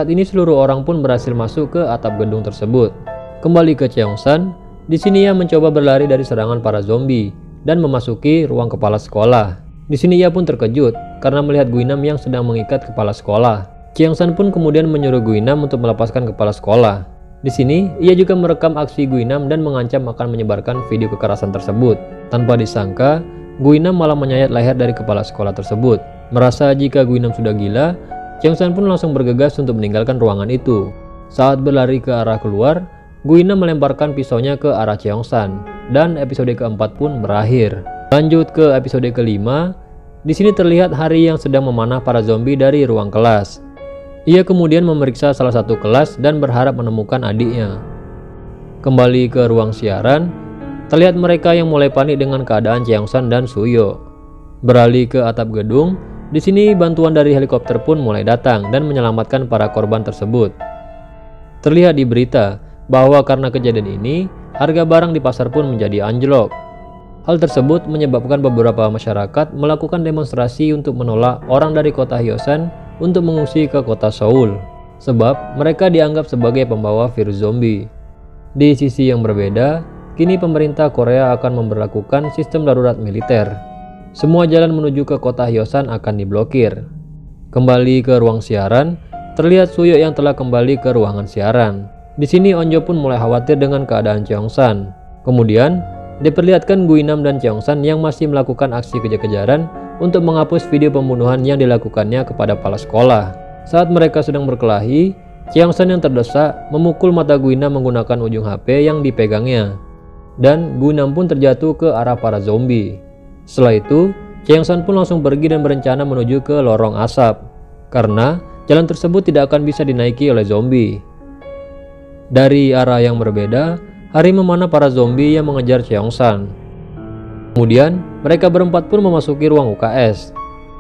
[SPEAKER 2] ini seluruh orang pun berhasil masuk ke atap gedung tersebut. Kembali ke Cheongsan, di sini ia mencoba berlari dari serangan para zombie dan memasuki ruang kepala sekolah. Di sini ia pun terkejut karena melihat Guinam yang sedang mengikat kepala sekolah. Cheongsan pun kemudian menyuruh Guinam untuk melepaskan kepala sekolah. Di sini ia juga merekam aksi Guinam dan mengancam akan menyebarkan video kekerasan tersebut. Tanpa disangka, Guinam malah menyayat leher dari kepala sekolah tersebut. Merasa jika Guinam sudah gila, Cheongsan pun langsung bergegas untuk meninggalkan ruangan itu. Saat berlari ke arah keluar, Guinam melemparkan pisaunya ke arah Cheongsan dan episode keempat pun berakhir. Lanjut ke episode kelima. Di sini terlihat Hari yang sedang memanah para zombie dari ruang kelas. Ia kemudian memeriksa salah satu kelas dan berharap menemukan adiknya. Kembali ke ruang siaran, terlihat mereka yang mulai panik dengan keadaan Cheongsan dan Suyo. Beralih ke atap gedung. Di sini bantuan dari helikopter pun mulai datang dan menyelamatkan para korban tersebut. Terlihat di berita bahwa karena kejadian ini, harga barang di pasar pun menjadi anjlok. Hal tersebut menyebabkan beberapa masyarakat melakukan demonstrasi untuk menolak orang dari kota Hyosan untuk mengungsi ke kota Seoul, sebab mereka dianggap sebagai pembawa virus zombie. Di sisi yang berbeda, kini pemerintah Korea akan memberlakukan sistem darurat militer. Semua jalan menuju ke kota Hyosan akan diblokir. Kembali ke ruang siaran, terlihat Suyo yang telah kembali ke ruangan siaran. Di sini Onjo pun mulai khawatir dengan keadaan Cheongsan. Kemudian diperlihatkan Guinam dan Cheongsan yang masih melakukan aksi kejar-kejaran untuk menghapus video pembunuhan yang dilakukannya kepada kepala sekolah. Saat mereka sedang berkelahi, Cheongsan yang terdesak memukul mata Guinam menggunakan ujung HP yang dipegangnya. Dan Guinam pun terjatuh ke arah para zombie. Setelah itu, Cheongsan pun langsung pergi dan berencana menuju ke lorong asap, karena jalan tersebut tidak akan bisa dinaiki oleh zombie. Dari arah yang berbeda, Hari memanah para zombie yang mengejar Cheongsan. Kemudian, mereka berempat pun memasuki ruang UKS.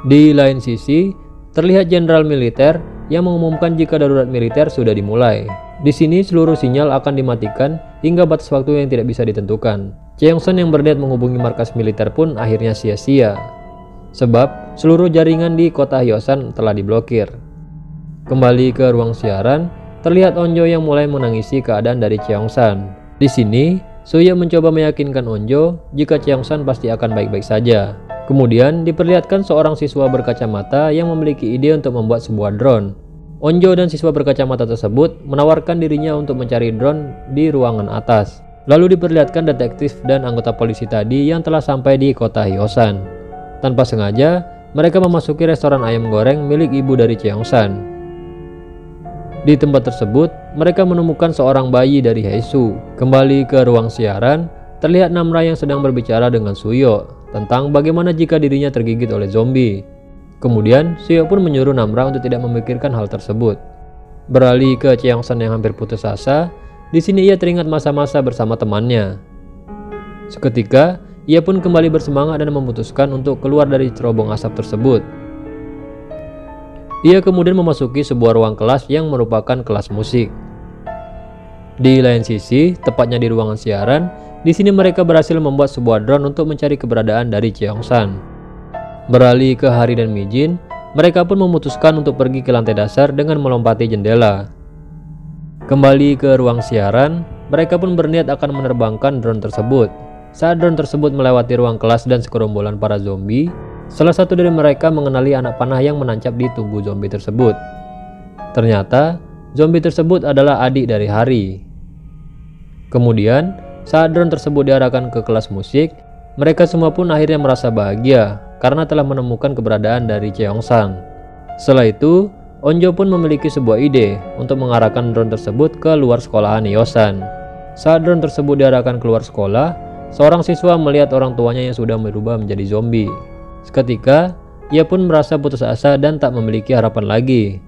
[SPEAKER 2] Di lain sisi, terlihat jenderal militer yang mengumumkan jika darurat militer sudah dimulai. Di sini seluruh sinyal akan dimatikan hingga batas waktu yang tidak bisa ditentukan. Cheongsan yang berniat menghubungi markas militer pun akhirnya sia-sia, sebab seluruh jaringan di kota Hyosan telah diblokir. Kembali ke ruang siaran, terlihat Onjo yang mulai menangisi keadaan dari Cheongsan. Di sini, Suyo mencoba meyakinkan Onjo jika Cheongsan pasti akan baik-baik saja. Kemudian diperlihatkan seorang siswa berkacamata yang memiliki ide untuk membuat sebuah drone. Onjo dan siswa berkacamata tersebut menawarkan dirinya untuk mencari drone di ruangan atas. Lalu diperlihatkan detektif dan anggota polisi tadi yang telah sampai di kota Hyosan. Tanpa sengaja, mereka memasuki restoran ayam goreng milik ibu dari Cheongsan. Di tempat tersebut, mereka menemukan seorang bayi dari Haesu. Kembali ke ruang siaran, terlihat Namra yang sedang berbicara dengan Suyo tentang bagaimana jika dirinya tergigit oleh zombie. Kemudian, Suyo pun menyuruh Namra untuk tidak memikirkan hal tersebut. Beralih ke Cheongsan yang hampir putus asa, di sini ia teringat masa-masa bersama temannya. Seketika, ia pun kembali bersemangat dan memutuskan untuk keluar dari cerobong asap tersebut. Ia kemudian memasuki sebuah ruang kelas yang merupakan kelas musik. Di lain sisi, tepatnya di ruangan siaran, di sini mereka berhasil membuat sebuah drone untuk mencari keberadaan dari Cheongsan. Beralih ke Hari dan Mijin, mereka pun memutuskan untuk pergi ke lantai dasar dengan melompati jendela. Kembali ke ruang siaran, mereka pun berniat akan menerbangkan drone tersebut. Saat drone tersebut melewati ruang kelas dan segerombolan para zombie, salah satu dari mereka mengenali anak panah yang menancap di tubuh zombie tersebut. Ternyata, zombie tersebut adalah adik dari Hari. Kemudian, saat drone tersebut diarahkan ke kelas musik, mereka semua pun akhirnya merasa bahagia karena telah menemukan keberadaan dari Cheongsan. Setelah itu, Onjo pun memiliki sebuah ide untuk mengarahkan drone tersebut ke luar sekolahan Hyosan. Saat drone tersebut diarahkan keluar sekolah, seorang siswa melihat orang tuanya yang sudah berubah menjadi zombie. Seketika, ia pun merasa putus asa dan tak memiliki harapan lagi.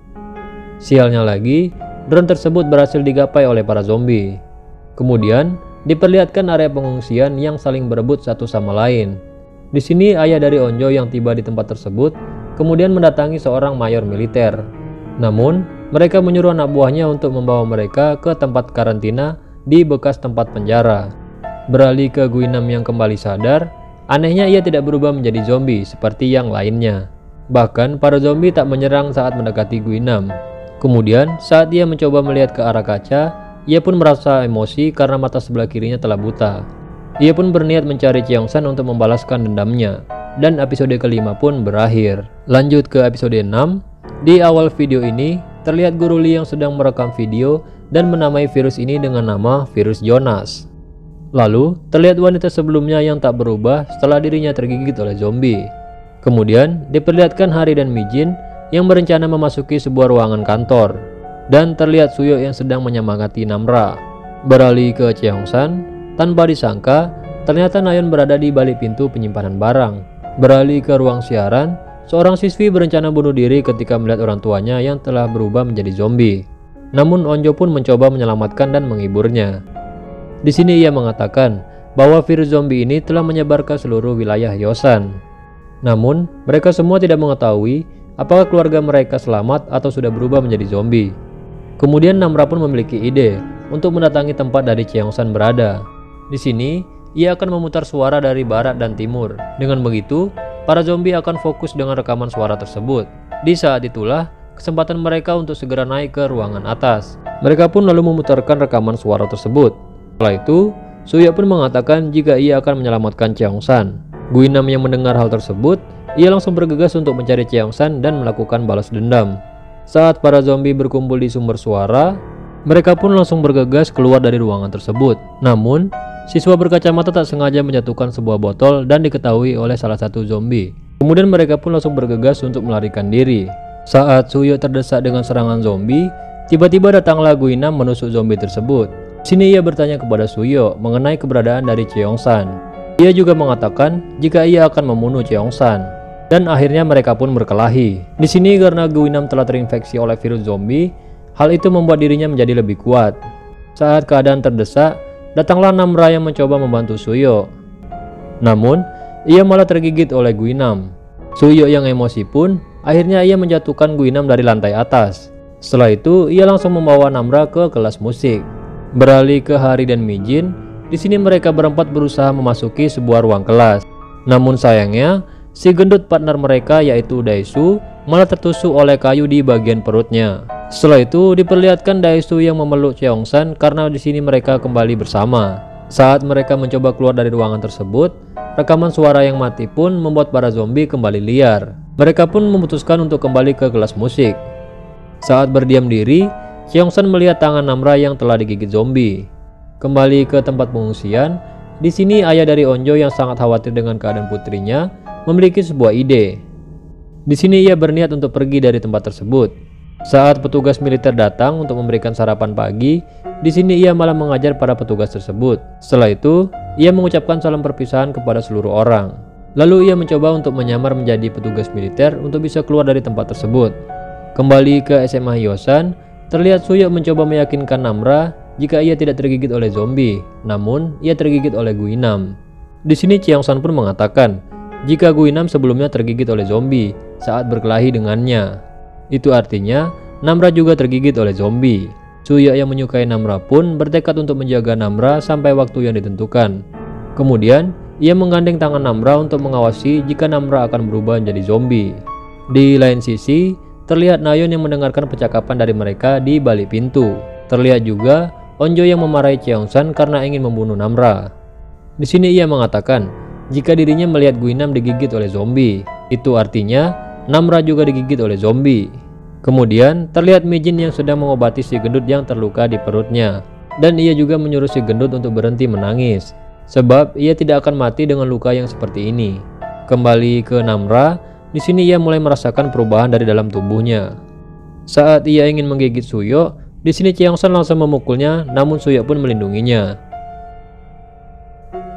[SPEAKER 2] Sialnya lagi, drone tersebut berhasil digapai oleh para zombie. Kemudian, diperlihatkan area pengungsian yang saling berebut satu sama lain. Di sini ayah dari Onjo yang tiba di tempat tersebut kemudian mendatangi seorang mayor militer. Namun, mereka menyuruh anak buahnya untuk membawa mereka ke tempat karantina di bekas tempat penjara. Beralih ke Guinam yang kembali sadar, anehnya ia tidak berubah menjadi zombie seperti yang lainnya. Bahkan, para zombie tak menyerang saat mendekati Guinam. Kemudian, saat ia mencoba melihat ke arah kaca, ia pun merasa emosi karena mata sebelah kirinya telah buta. Ia pun berniat mencari Cheongsan untuk membalaskan dendamnya. Dan episode kelima pun berakhir. Lanjut ke episode 6. Di awal video ini, terlihat Guru Lee yang sedang merekam video dan menamai virus ini dengan nama virus Jonas. Lalu, terlihat wanita sebelumnya yang tak berubah setelah dirinya tergigit oleh zombie. Kemudian, diperlihatkan Hari dan Mijin yang berencana memasuki sebuah ruangan kantor. Dan terlihat Suyo yang sedang menyemangati Namra. Beralih ke Cheongsan, tanpa disangka, ternyata Nayeon berada di balik pintu penyimpanan barang. Beralih ke ruang siaran, seorang siswi berencana bunuh diri ketika melihat orang tuanya yang telah berubah menjadi zombie. Namun Onjo pun mencoba menyelamatkan dan menghiburnya. Di sini ia mengatakan bahwa virus zombie ini telah menyebar ke seluruh wilayah Hyosan. Namun, mereka semua tidak mengetahui apakah keluarga mereka selamat atau sudah berubah menjadi zombie. Kemudian Namra pun memiliki ide untuk mendatangi tempat dari Cheongsan berada. Di sini, ia akan memutar suara dari barat dan timur. Dengan begitu, para zombie akan fokus dengan rekaman suara tersebut. Di saat itulah, kesempatan mereka untuk segera naik ke ruangan atas. Mereka pun lalu memutarkan rekaman suara tersebut. Setelah itu, Suyo pun mengatakan jika ia akan menyelamatkan Cheongsan. Guinam yang mendengar hal tersebut, ia langsung bergegas untuk mencari Cheongsan dan melakukan balas dendam. Saat para zombie berkumpul di sumber suara, mereka pun langsung bergegas keluar dari ruangan tersebut. Namun, siswa berkacamata tak sengaja menjatuhkan sebuah botol dan diketahui oleh salah satu zombie. Kemudian mereka pun langsung bergegas untuk melarikan diri. Saat Suyo terdesak dengan serangan zombie, tiba-tiba datanglah Guinam menusuk zombie tersebut. Di sini ia bertanya kepada Suyo mengenai keberadaan dari Cheongsan. Ia juga mengatakan jika ia akan membunuh Cheongsan. Dan akhirnya mereka pun berkelahi. Di sini karena Guinam telah terinfeksi oleh virus zombie, hal itu membuat dirinya menjadi lebih kuat. Saat keadaan terdesak, datanglah Namra yang mencoba membantu Suyo. Namun, ia malah tergigit oleh Guinam. Suyo yang emosi pun, akhirnya ia menjatuhkan Guinam dari lantai atas. Setelah itu, ia langsung membawa Namra ke kelas musik. Beralih ke Hari dan Mijin, di sini mereka berempat berusaha memasuki sebuah ruang kelas. Namun sayangnya, si gendut partner mereka yaitu Daesu malah tertusuk oleh kayu di bagian perutnya. Setelah itu diperlihatkan Dae-soo yang memeluk Cheong-san karena di sini mereka kembali bersama. Saat mereka mencoba keluar dari ruangan tersebut, rekaman suara yang mati pun membuat para zombie kembali liar. Mereka pun memutuskan untuk kembali ke kelas musik. Saat berdiam diri, Cheong-san melihat tangan Namra yang telah digigit zombie. Kembali ke tempat pengungsian, di sini ayah dari Onjo yang sangat khawatir dengan keadaan putrinya memiliki sebuah ide. Di sini ia berniat untuk pergi dari tempat tersebut. Saat petugas militer datang untuk memberikan sarapan pagi, di sini ia malah mengajar para petugas tersebut. Setelah itu, ia mengucapkan salam perpisahan kepada seluruh orang. Lalu ia mencoba untuk menyamar menjadi petugas militer untuk bisa keluar dari tempat tersebut. Kembali ke SMA Hyosan, terlihat Suyok mencoba meyakinkan Namra jika ia tidak tergigit oleh zombie, namun ia tergigit oleh Guinam. Di sini Cheong-san pun mengatakan jika Guinam sebelumnya tergigit oleh zombie saat berkelahi dengannya. Itu artinya Namra juga tergigit oleh zombie. Suyok yang menyukai Namra pun bertekad untuk menjaga Namra sampai waktu yang ditentukan. Kemudian ia menggandeng tangan Namra untuk mengawasi jika Namra akan berubah menjadi zombie. Di lain sisi, terlihat Nayeon yang mendengarkan percakapan dari mereka di balik pintu. Terlihat juga Onjo yang memarahi Cheong-san karena ingin membunuh Namra. Di sini ia mengatakan jika dirinya melihat Guinam digigit oleh zombie, itu artinya Namra juga digigit oleh zombie. Kemudian terlihat Mijin yang sedang mengobati si gendut yang terluka di perutnya, dan ia juga menyuruh si gendut untuk berhenti menangis, sebab ia tidak akan mati dengan luka yang seperti ini. Kembali ke Namra, di sini ia mulai merasakan perubahan dari dalam tubuhnya. Saat ia ingin menggigit Suyok, di sini Cheong-san langsung memukulnya, namun Suyok pun melindunginya.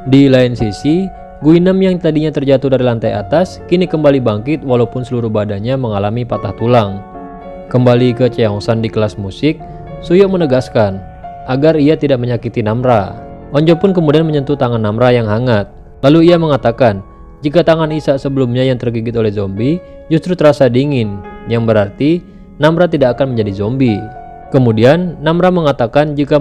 [SPEAKER 2] Di lain sisi, Guinam yang tadinya terjatuh dari lantai atas kini kembali bangkit walaupun seluruh badannya mengalami patah tulang. Kembali ke Cheong-san di kelas musik, Suyok menegaskan agar ia tidak menyakiti Namra. Onjo pun kemudian menyentuh tangan Namra yang hangat. Lalu ia mengatakan jika tangan Isa sebelumnya yang tergigit oleh zombie justru terasa dingin, yang berarti Namra tidak akan menjadi zombie. Kemudian Namra mengatakan jika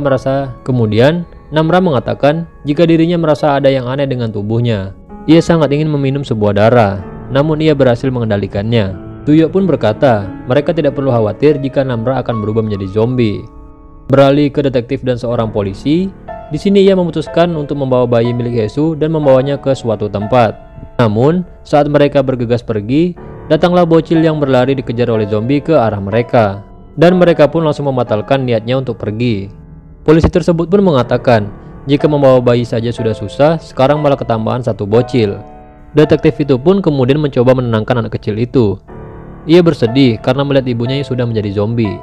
[SPEAKER 2] dirinya merasa ada yang aneh dengan tubuhnya. Ia sangat ingin meminum sebuah darah, namun ia berhasil mengendalikannya. Suyok pun berkata mereka tidak perlu khawatir jika Namra akan berubah menjadi zombie. Beralih ke detektif dan seorang polisi, di sini ia memutuskan untuk membawa bayi milik Hae-soo dan membawanya ke suatu tempat. Namun saat mereka bergegas pergi, datanglah bocil yang berlari dikejar oleh zombie ke arah mereka, dan mereka pun langsung membatalkan niatnya untuk pergi. Polisi tersebut pun mengatakan jika membawa bayi saja sudah susah, sekarang malah ketambahan satu bocil. Detektif itu pun kemudian mencoba menenangkan anak kecil itu. Ia bersedih karena melihat ibunya yang sudah menjadi zombie.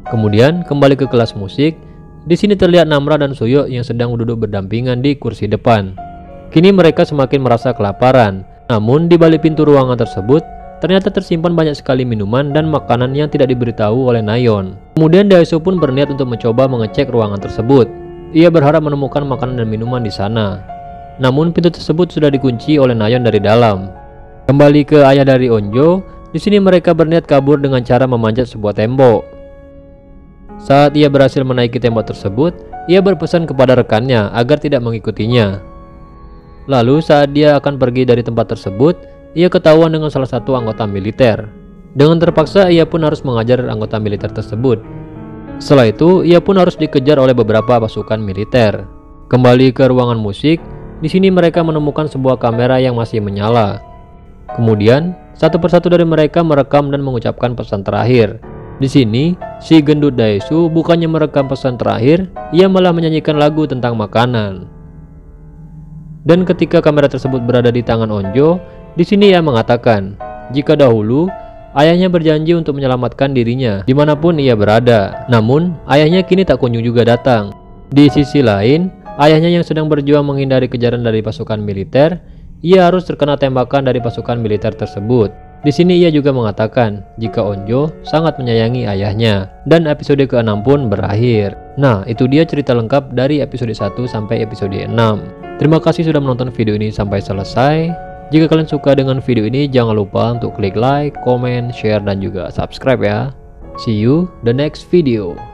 [SPEAKER 2] Kemudian kembali ke kelas musik. Di sini terlihat Namra dan Suyok yang sedang duduk berdampingan di kursi depan. Kini mereka semakin merasa kelaparan. Namun di balik pintu ruangan tersebut ternyata tersimpan banyak sekali minuman dan makanan yang tidak diberitahu oleh Nayeon. Kemudian Dae-soo pun berniat untuk mencoba mengecek ruangan tersebut. Ia berharap menemukan makanan dan minuman di sana. Namun pintu tersebut sudah dikunci oleh Nayeon dari dalam. Kembali ke ayah dari Onjo, di sini mereka berniat kabur dengan cara memanjat sebuah tembok. Saat ia berhasil menaiki tembok tersebut, ia berpesan kepada rekannya agar tidak mengikutinya. Lalu saat dia akan pergi dari tempat tersebut, ia ketahuan dengan salah satu anggota militer. Dengan terpaksa ia pun harus mengajar anggota militer tersebut. Setelah itu ia pun harus dikejar oleh beberapa pasukan militer. Kembali ke ruangan musik, di sini mereka menemukan sebuah kamera yang masih menyala. Kemudian satu persatu dari mereka merekam dan mengucapkan pesan terakhir. Di sini si gendut Dae-soo bukannya merekam pesan terakhir, ia malah menyanyikan lagu tentang makanan. Dan ketika kamera tersebut berada di tangan Onjo, di sini ia mengatakan jika dahulu ayahnya berjanji untuk menyelamatkan dirinya dimanapun ia berada. Namun ayahnya kini tak kunjung juga datang. Di sisi lain, ayahnya yang sedang berjuang menghindari kejaran dari pasukan militer, ia harus terkena tembakan dari pasukan militer tersebut. Di sini ia juga mengatakan jika Onjo sangat menyayangi ayahnya. Dan episode ke-6 pun berakhir. Nah, itu dia cerita lengkap dari episode 1 sampai episode 6. Terima kasih sudah menonton video ini sampai selesai. Jika kalian suka dengan video ini, jangan lupa untuk klik like, comment, share, dan juga subscribe ya. See you the next video.